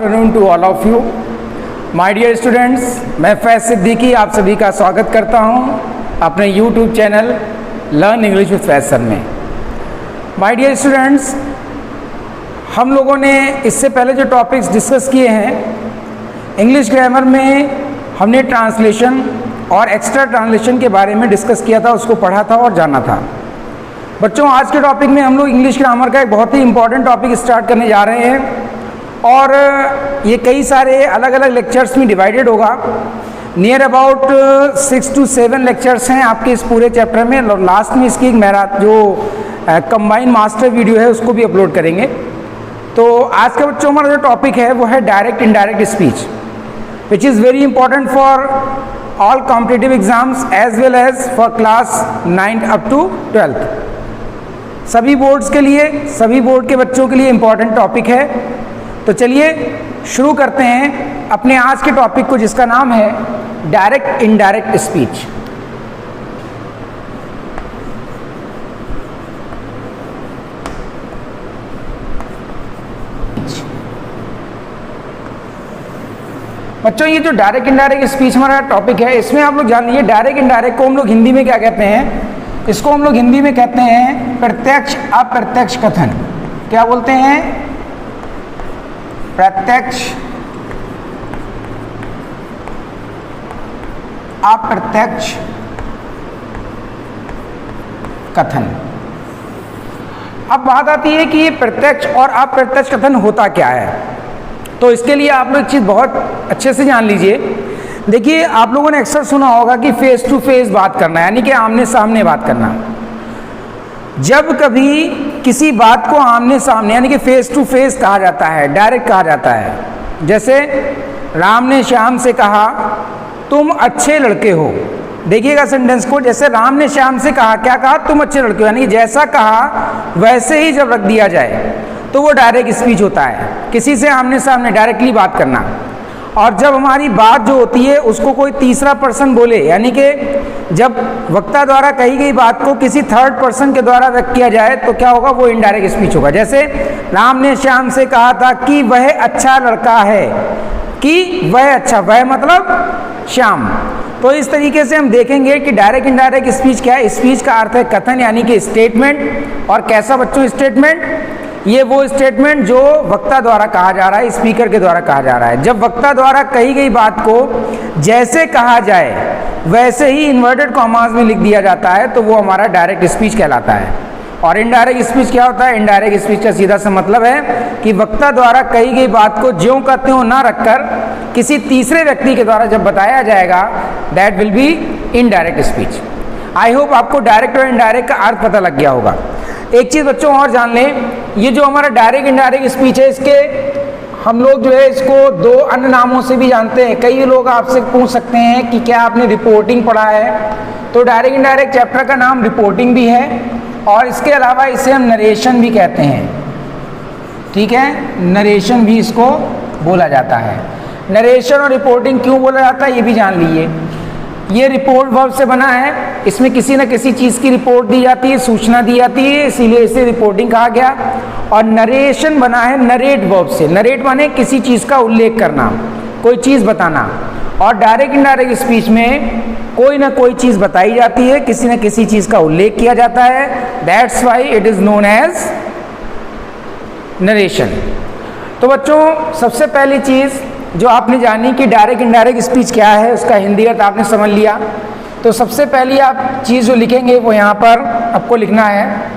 Afternoon to all of you my dear students. मैं फैज़ सिद्दीकी आप सभी का स्वागत करता हूं अपने YouTube channel learn English with Faiz sir में। माय डियर स्टूडेंट्स, हम लोगों ने इससे पहले जो टॉपिक्स डिस्कस किए हैं इंग्लिश ग्रामर में, हमने ट्रांसलेशन और एक्स्ट्रा ट्रांसलेशन के बारे में डिस्कस किया था, उसको पढ़ा था और जाना था। बच्चों, आज के टॉपिक में हम लोग इंग्लिश ग्रामर का एक बहुत ही इंपॉर्टेंट टॉपिक स्टार्ट करने जा रहे हैं और ये कई सारे अलग अलग लेक्चर्स में डिवाइडेड होगा। नियर अबाउट 6 to 7 लेक्चर्स हैं आपके इस पूरे चैप्टर में और लास्ट में इसकी एक जो कंबाइन मास्टर वीडियो है उसको भी अपलोड करेंगे। तो आज का बच्चों हमारा जो टॉपिक है वो है direct indirect speech, which is very important for all competitive exams as well as for class 9 up to 12th। सभी बोर्ड्स के लिए, सभी बोर्ड के बच्चों के लिए इम्पॉर्टेंट टॉपिक है। तो चलिए शुरू करते हैं अपने आज के टॉपिक को, जिसका नाम है डायरेक्ट इनडायरेक्ट स्पीच। बच्चों, ये जो डायरेक्ट इनडायरेक्ट स्पीच हमारा टॉपिक है, इसमें आप लोग जान लीजिए डायरेक्ट इनडायरेक्ट को हम लोग हिंदी में क्या कहते हैं। इसको हम लोग हिंदी में कहते हैं प्रत्यक्ष अप्रत्यक्ष कथन। क्या बोलते हैं? प्रत्यक्ष अप्रत्यक्ष कथन। अब बात आती है कि ये प्रत्यक्ष और अप्रत्यक्ष कथन होता क्या है। तो इसके लिए आप लोग एक चीज़ बहुत अच्छे से जान लीजिए। देखिए, आप लोगों ने अक्सर सुना होगा कि फेस टू फेस बात करना, यानी कि आमने सामने बात करना। जब कभी किसी बात को आमने सामने यानी कि फेस टू फेस कहा जाता है, डायरेक्ट कहा जाता है, जैसे राम ने श्याम से कहा तुम अच्छे लड़के हो। देखिएगा सेंटेंस को, जैसे राम ने श्याम से कहा, क्या कहा? तुम अच्छे लड़के हो, यानी कि जैसा कहा वैसे ही जब रख दिया जाए तो वो डायरेक्ट स्पीच होता है, किसी से आमने सामने डायरेक्टली बात करना। और जब हमारी बात जो होती है उसको कोई तीसरा पर्सन बोले, यानी कि जब वक्ता द्वारा कही गई बात को किसी थर्ड पर्सन के द्वारा व्यक्त किया जाए तो क्या होगा? वो इनडायरेक्ट स्पीच होगा। जैसे राम ने श्याम से कहा था कि वह अच्छा लड़का है, कि वह अच्छा, वह मतलब श्याम। तो इस तरीके से हम देखेंगे कि डायरेक्ट इनडायरेक्ट स्पीच क्या है। स्पीच का अर्थ है कथन, यानी कि स्टेटमेंट। और कैसा बच्चों स्टेटमेंट? ये वो स्टेटमेंट जो वक्ता द्वारा कहा जा रहा है, स्पीकर के द्वारा कहा जा रहा है। जब वक्ता द्वारा कही गई बात को जैसे कहा जाए वैसे ही इन्वर्टेड कॉमास में लिख दिया जाता है तो वो हमारा डायरेक्ट स्पीच कहलाता है। और इनडायरेक्ट स्पीच क्या होता है? इनडायरेक्ट स्पीच का सीधा सा मतलब है कि वक्ता द्वारा कही गई बात को ज्यों का त्यों ना रखकर किसी तीसरे व्यक्ति के द्वारा जब बताया जाएगा, that will B indirect speech. I hope आपको डायरेक्ट और इनडायरेक्ट का अर्थ पता लग गया होगा। एक चीज़ बच्चों और जान लें, ये जो हमारा डायरेक्ट इनडायरेक्ट स्पीच है, इसके हम लोग जो है इसको दो अन्य नामों से भी जानते हैं। कई लोग आपसे पूछ सकते हैं कि क्या आपने रिपोर्टिंग पढ़ा है? तो डायरेक्ट इनडायरेक्ट चैप्टर का नाम रिपोर्टिंग भी है और इसके अलावा इसे हम नरेशन भी कहते हैं। ठीक है, नरेशन भी इसको बोला जाता है। नरेशन और रिपोर्टिंग क्यों बोला जाता है ये भी जान लीजिए। ये रिपोर्ट वर्ब से बना है, इसमें किसी न किसी चीज़ की रिपोर्ट दी जाती है, सूचना दी जाती है, इसीलिए इसे रिपोर्टिंग कहा गया। और नरेशन बना है नरेट वर्ब से। नरेट माने किसी चीज़ का उल्लेख करना, कोई चीज़ बताना। और डायरेक्ट इनडायरेक्ट स्पीच में कोई ना कोई चीज़ बताई जाती है, किसी न किसी चीज़ का उल्लेख किया जाता है। That's why it is known as narration. तो बच्चों, सबसे पहली चीज़ जो आपने जानी कि डायरेक्ट इनडायरेक्ट स्पीच क्या है, उसका हिंदी अर्थ आपने समझ लिया। तो सबसे पहली आप चीज़ जो लिखेंगे वो यहाँ पर आपको लिखना है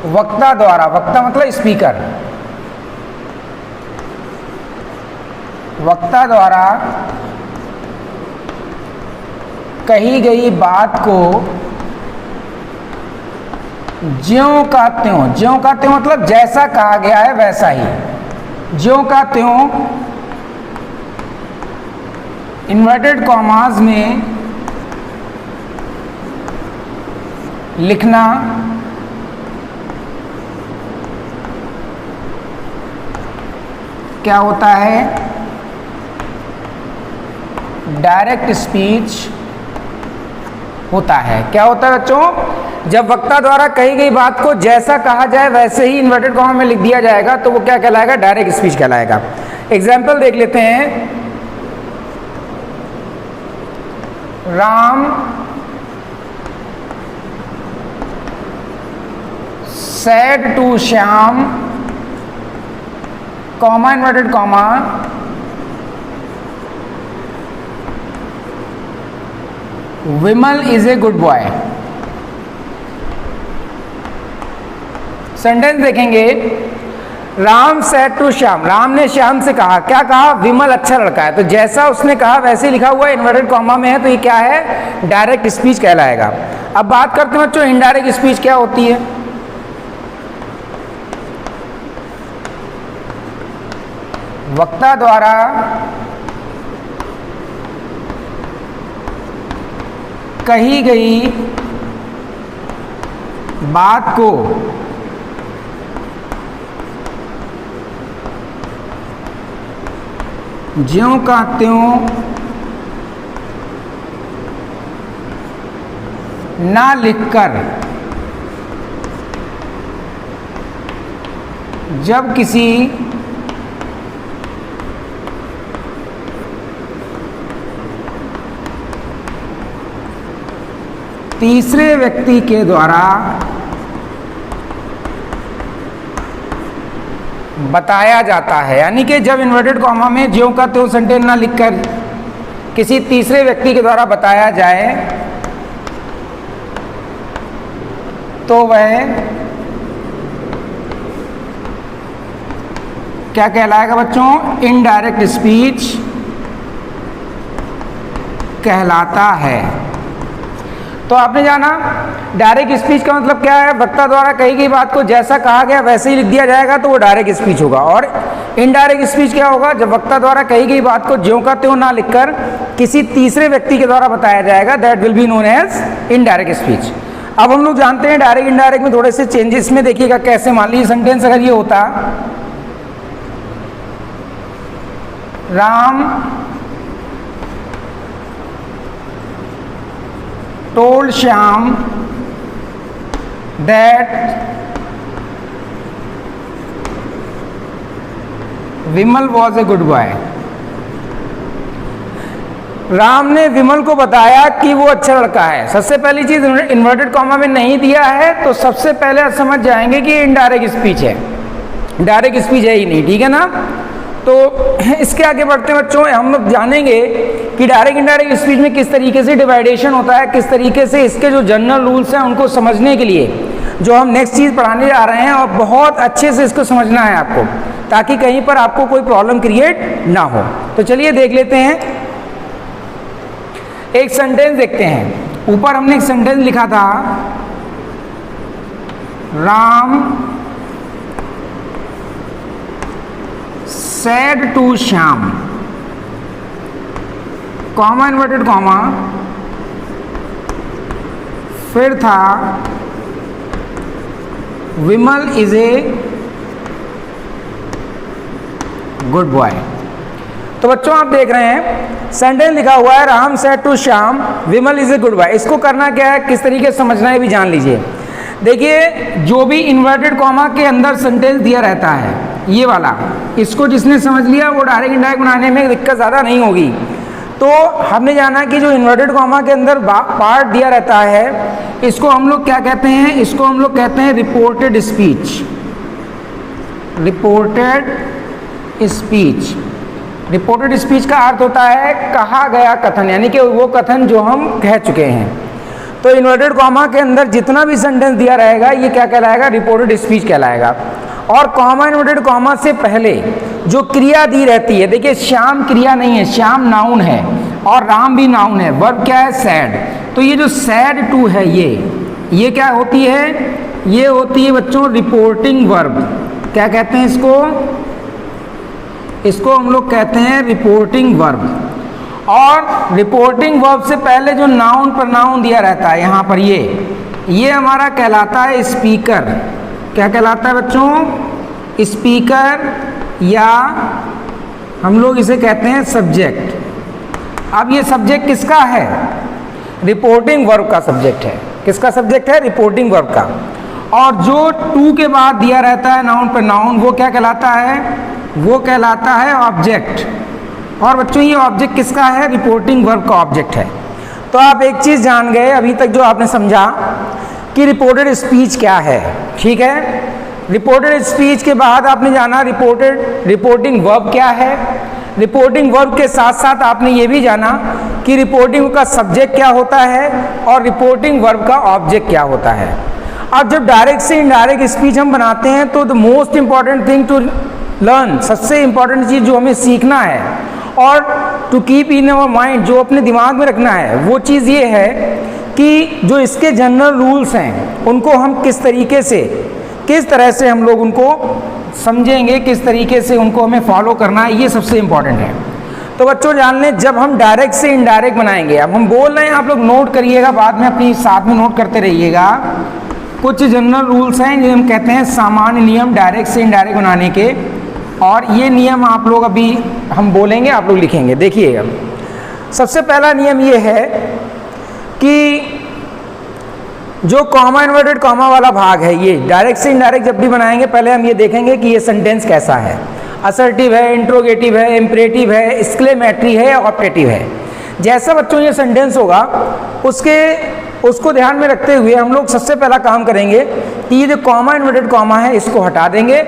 वक्ता द्वारा। वक्ता मतलब स्पीकर। वक्ता द्वारा कही गई बात को ज्यों का त्यों मतलब जैसा कहा गया है वैसा ही, ज्यों का त्यों इन्वर्टेड कॉमास में लिखना क्या होता है? डायरेक्ट स्पीच होता है। क्या होता है बच्चों? जब वक्ता द्वारा कही गई बात को जैसा कहा जाए वैसे ही इन्वर्टेड कॉमा में लिख दिया जाएगा तो वो क्या कहलाएगा? डायरेक्ट स्पीच कहलाएगा। एग्जाम्पल देख लेते हैं। Ram said to Shyam, comma inverted comma, Vimal is a good boy. Sentence देखेंगे। राम सेड टू श्याम, राम ने श्याम से कहा, क्या कहा? विमल अच्छा लड़का है। तो जैसा उसने कहा वैसे लिखा हुआ है, इन्वर्टेड कॉमा में है, तो ये क्या है? डायरेक्ट स्पीच कहलाएगा। अब बात करते हैं बच्चों इनडायरेक्ट स्पीच क्या होती है। वक्ता द्वारा कही गई बात को ज्यों का त्यों ना लिखकर जब किसी तीसरे व्यक्ति के द्वारा बताया जाता है, यानी कि जब इन्वर्टेड कॉमा में ज्यों का त्यों सेंटेंस ना लिखकर किसी तीसरे व्यक्ति के द्वारा बताया जाए तो वह क्या कहलाएगा बच्चों? इनडायरेक्ट स्पीच कहलाता है। तो आपने जाना डायरेक्ट स्पीच का मतलब क्या है? वक्ता द्वारा कही गई बात को जैसा कहा गया वैसे ही लिख दिया जाएगा तो वो डायरेक्ट स्पीच होगा। और इनडायरेक्ट स्पीच क्या होगा? जब वक्ता द्वारा कही गई बात को ज्यों का त्यों ना लिखकर किसी तीसरे व्यक्ति के द्वारा बताया जाएगा, that will be known as indirect speech. अब हम लोग जानते हैं डायरेक्ट इनडायरेक्ट में थोड़े से चेंजेस में देखिएगा कैसे। मान लीजिए सेंटेंस अगर ये होता, Ram told Shyam that Vimal was a good boy। Ram ने विमल को बताया कि वो अच्छा लड़का है। सबसे पहली चीज इन्वर्टेड कॉमा में नहीं दिया है तो सबसे पहले आप समझ जाएंगे कि इनडायरेक्ट स्पीच है, डायरेक्ट स्पीच है ही नहीं, ठीक है ना। तो इसके आगे बढ़ते हैं बच्चों, हम लोग जानेंगे कि डायरेक्ट इनडायरेक्ट स्पीच में किस तरीके से डिवाइडेशन होता है, किस तरीके से इसके जो जनरल रूल्स हैं उनको समझने के लिए जो हम नेक्स्ट चीज़ पढ़ाने जा रहे हैं, और बहुत अच्छे से इसको समझना है आपको ताकि कहीं पर आपको कोई प्रॉब्लम क्रिएट ना हो। तो चलिए देख लेते हैं, एक सेंटेंस देखते हैं। ऊपर हमने एक सेंटेंस लिखा था, Ram said to Shyam, comma inverted comma, फिर था विमल इज ए गुड बॉय। तो बच्चों आप देख रहे हैं सेंटेंस लिखा हुआ है, Ram said to Shyam Vimal is a good boy. इसको करना क्या है, किस तरीके से समझना है भी जान लीजिए। देखिए जो भी इन्वर्टेड कॉमा के अंदर सेंटेंस दिया रहता है ये वाला, इसको जिसने समझ लिया वो डायरेक्ट इनडायरेक्ट बनाने में दिक्कत ज़्यादा नहीं होगी। तो हमने जाना कि जो इन्वर्टेड कॉमा के अंदर पार्ट दिया रहता है इसको हम लोग क्या कहते हैं? इसको हम लोग कहते हैं reported speech. Reported speech, reported speech का अर्थ होता है कहा गया कथन, यानी कि वो कथन जो हम कह चुके हैं। तो इन्वर्टेड कॉमा के अंदर जितना भी सेंटेंस दिया रहेगा ये क्या कहलाएगा? रिपोर्टेड स्पीच कहलाएगा। और कॉमा इन्वर्टेड कॉमा से पहले जो क्रिया दी रहती है, देखिए श्याम क्रिया नहीं है, श्याम नाउन है और राम भी नाउन है, वर्ब क्या है? सैड। तो ये जो सैड टू है ये क्या होती है? ये होती है बच्चों रिपोर्टिंग वर्ब। क्या कहते हैं इसको? इसको हम लोग कहते हैं रिपोर्टिंग वर्ब। और रिपोर्टिंग वर्ब से पहले जो नाउन प्रोनाउन दिया रहता है यहाँ पर ये हमारा कहलाता है स्पीकर। क्या कहलाता है बच्चों? स्पीकर, या हम लोग इसे कहते हैं सब्जेक्ट। अब ये सब्जेक्ट किसका है? रिपोर्टिंग वर्ब का सब्जेक्ट है। किसका सब्जेक्ट है? रिपोर्टिंग वर्ब का। और जो टू के बाद दिया रहता है नाउन पर नाउन, वो क्या कहलाता है? वो कहलाता है ऑब्जेक्ट। और बच्चों ये ऑब्जेक्ट किसका है? रिपोर्टिंग वर्ब का ऑब्जेक्ट है। तो आप एक चीज़ जान गए अभी तक जो आपने समझा कि रिपोर्टेड स्पीच क्या है, ठीक है। रिपोर्टेड स्पीच के बाद आपने जाना रिपोर्टिंग वर्ब क्या है। रिपोर्टिंग वर्ब के साथ साथ आपने ये भी जाना कि रिपोर्टिंग का सब्जेक्ट क्या होता है और रिपोर्टिंग वर्ब का ऑब्जेक्ट क्या होता है। अब जब डायरेक्ट से इनडायरेक्ट स्पीच हम बनाते हैं तो the most important thing to learn, सबसे इंपॉर्टेंट चीज़ जो हमें सीखना है और to keep in our mind, जो अपने दिमाग में रखना है, वो चीज़ ये है कि जो इसके जनरल रूल्स हैं उनको हम किस तरह से हम लोग उनको समझेंगे, किस तरीके से उनको हमें फॉलो करना है, ये सबसे इंपॉर्टेंट है। तो बच्चों जान लें, जब हम डायरेक्ट से इनडायरेक्ट बनाएंगे, अब हम बोल रहे हैं, आप लोग नोट करिएगा, बाद में अपनी साथ में नोट करते रहिएगा। कुछ जनरल रूल्स हैं जो हम कहते हैं सामान्य नियम डायरेक्ट से इनडायरेक्ट बनाने के, और ये नियम आप लोग अभी हम बोलेंगे, आप लोग लिखेंगे। देखिएगा, सबसे पहला नियम ये है कि जो कॉमा इन्वर्टेड कॉमा वाला भाग है, ये डायरेक्ट से इनडायरेक्ट जब भी बनाएंगे पहले हम ये देखेंगे कि ये सेंटेंस कैसा है, असर्टिव है, इंट्रोगेटिव है, इम्परेटिव है, एक्सक्लेमेटरी है, ऑप्टेटिव है। जैसा बच्चों ये सेंटेंस होगा उसको ध्यान में रखते हुए हम लोग सबसे पहला काम करेंगे कि ये जो कॉमा इन्वर्टेड कॉमा है इसको हटा देंगे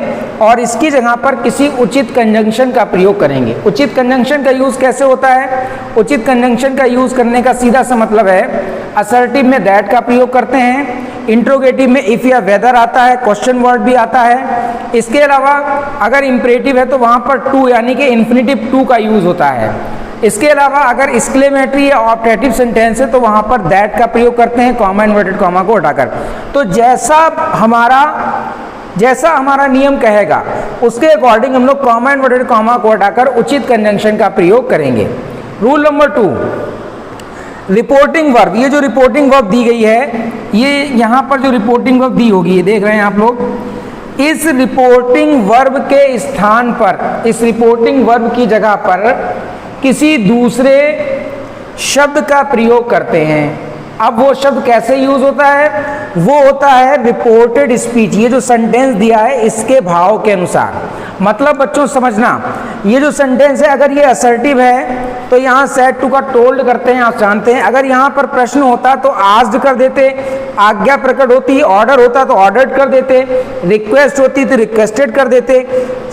और इसकी जगह पर किसी उचित कंजंक्शन का प्रयोग करेंगे। उचित कंजंक्शन का यूज़ कैसे होता है? उचित कंजंक्शन का यूज़ करने का सीधा सा मतलब है, असर्टिव में दैट का प्रयोग करते हैं, इंट्रोगेटिव में इफ़ या वेदर आता है, क्वेश्चन वर्ड भी आता है। इसके अलावा अगर इम्परेटिव है तो वहाँ पर टू यानी कि इन्फिनिटिव टू का यूज़ होता है। इसके अलावा अगर एक्सक्लेमेटरी या ऑप्टेटिव सेंटेंस है तो वहाँ पर दैट का प्रयोग करते हैं कॉमा इन्वर्टेड कॉमा को हटाकर। तो जैसा हमारा नियम कहेगा उसके अकॉर्डिंग हम लोग कॉमा इन्वर्टेड कॉमा को हटाकर उचित कंजंक्शन का प्रयोग करेंगे। Rule number 2, reporting verb. ये जो रिपोर्टिंग वर्ब दी गई है, ये यहाँ पर जो रिपोर्टिंग वर्ब दी होगी, ये देख रहे हैं आप लोग, इस रिपोर्टिंग वर्ब के स्थान पर, इस रिपोर्टिंग वर्ब की जगह पर किसी दूसरे शब्द का प्रयोग करते हैं। अब वो शब्द कैसे यूज होता है? वो होता है रिपोर्टेड स्पीच। ये जो सेंटेंस दिया है इसके भाव के अनुसार, मतलब बच्चों समझना, ये जो सेंटेंस है अगर ये असर्टिव है तो यहाँ सेड टू का टोल्ड करते हैं, आप जानते हैं। अगर यहाँ पर प्रश्न होता तो आस्क्ड कर देते, आज्ञा प्रकट होती, ऑर्डर होता तो ऑर्डर्ड कर देते, रिक्वेस्ट होती तो रिक्वेस्टेड कर देते,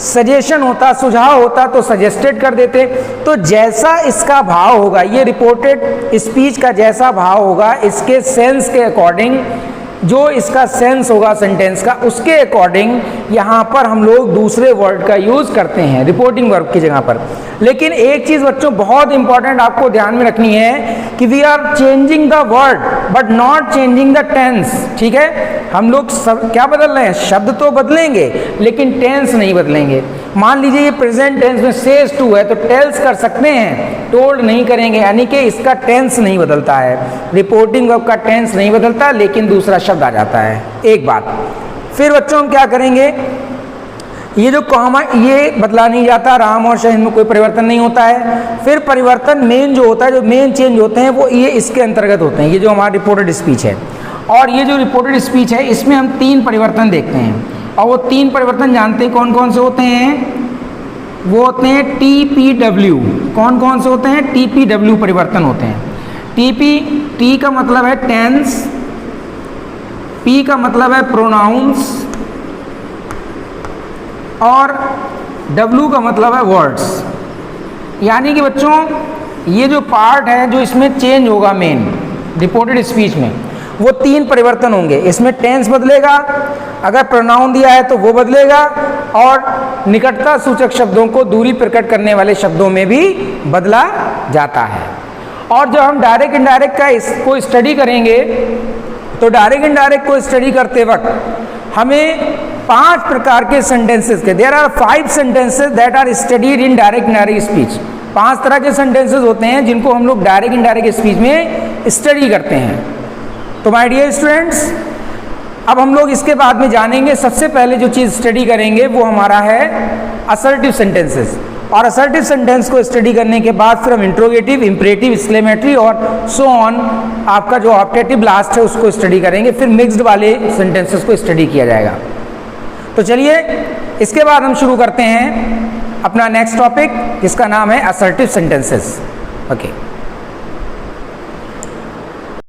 सजेशन होता, सुझाव होता तो सजेस्टेड कर देते। तो जैसा इसका भाव होगा, ये रिपोर्टेड स्पीच का जैसा भाव होगा, इसके सेंस के अकॉर्डिंग, जो इसका सेंस होगा सेंटेंस का, उसके अकॉर्डिंग यहाँ पर हम लोग दूसरे वर्ड का यूज़ करते हैं रिपोर्टिंग वर्ब की जगह पर। लेकिन एक चीज़ बच्चों बहुत इंपॉर्टेंट आपको ध्यान में रखनी है कि we are changing the word but not changing the tense. ठीक है, हम लोग सब क्या बदल रहे हैं? शब्द तो बदलेंगे लेकिन टेंस नहीं बदलेंगे। मान लीजिए ये प्रेजेंट टेंस में सेज टू है तो टेल्स कर सकते हैं, टोल्ड नहीं करेंगे, यानी कि इसका टेंस नहीं बदलता है, रिपोर्टिंग वर्ब का टेंस नहीं बदलता, लेकिन दूसरा शब्द आ जाता है। एक बात। फिर बच्चों हम क्या करेंगे, ये जो कॉमा ये बदला नहीं जाता, राम और शहीद में कोई परिवर्तन नहीं होता है। फिर परिवर्तन मेन जो होता है, जो मेन चेंज होते हैं वो ये इसके अंतर्गत होते हैं, ये जो हमारा रिपोर्टेड स्पीच है। और ये जो रिपोर्टेड स्पीच है इसमें हम 3 परिवर्तन देखते हैं, और वो 3 परिवर्तन जानते हैं कौन कौन से होते हैं? वो होते हैं TPW। कौन कौन से होते हैं? TPW परिवर्तन होते हैं। T का मतलब है टेंस, P का मतलब है प्रोनाउंस, और W का मतलब है वर्ड्स। यानी कि बच्चों ये जो पार्ट है जो इसमें चेंज होगा मेन रिपोर्टेड स्पीच में, वो 3 परिवर्तन होंगे। इसमें टेंस बदलेगा, अगर प्रोनाउन दिया है तो वो बदलेगा, और निकटता सूचक शब्दों को दूरी प्रकट करने वाले शब्दों में भी बदला जाता है। और जब हम डायरेक्ट इनडायरेक्ट का इसको स्टडी करेंगे तो डायरेक्ट इनडायरेक्ट को स्टडी करते वक्त हमें 5 प्रकार के सेंटेंसेस के, there are 5 sentences that are studied in direct indirect speech. 5 तरह के सेंटेंसेस होते हैं जिनको हम लोग डायरेक्ट इनडायरेक्ट स्पीच में स्टडी करते हैं। तो माय डियर स्टूडेंट्स, अब हम लोग इसके बाद में जानेंगे, सबसे पहले जो चीज़ स्टडी करेंगे वो हमारा है असर्टिव सेंटेंसेस। और असर्टिव सेंटेंस को स्टडी करने के बाद फिर हम इंट्रोगेटिव, इम्परेटिव, एक्सक्लेमेटरी और सो ऑन आपका जो ऑप्टेटिव लास्ट है उसको स्टडी करेंगे। फिर मिक्स्ड वाले सेंटेंसेस को स्टडी किया जाएगा। तो चलिए इसके बाद हम शुरू करते हैं अपना नेक्स्ट टॉपिक जिसका नाम है असर्टिव सेंटेंसेस। ओके।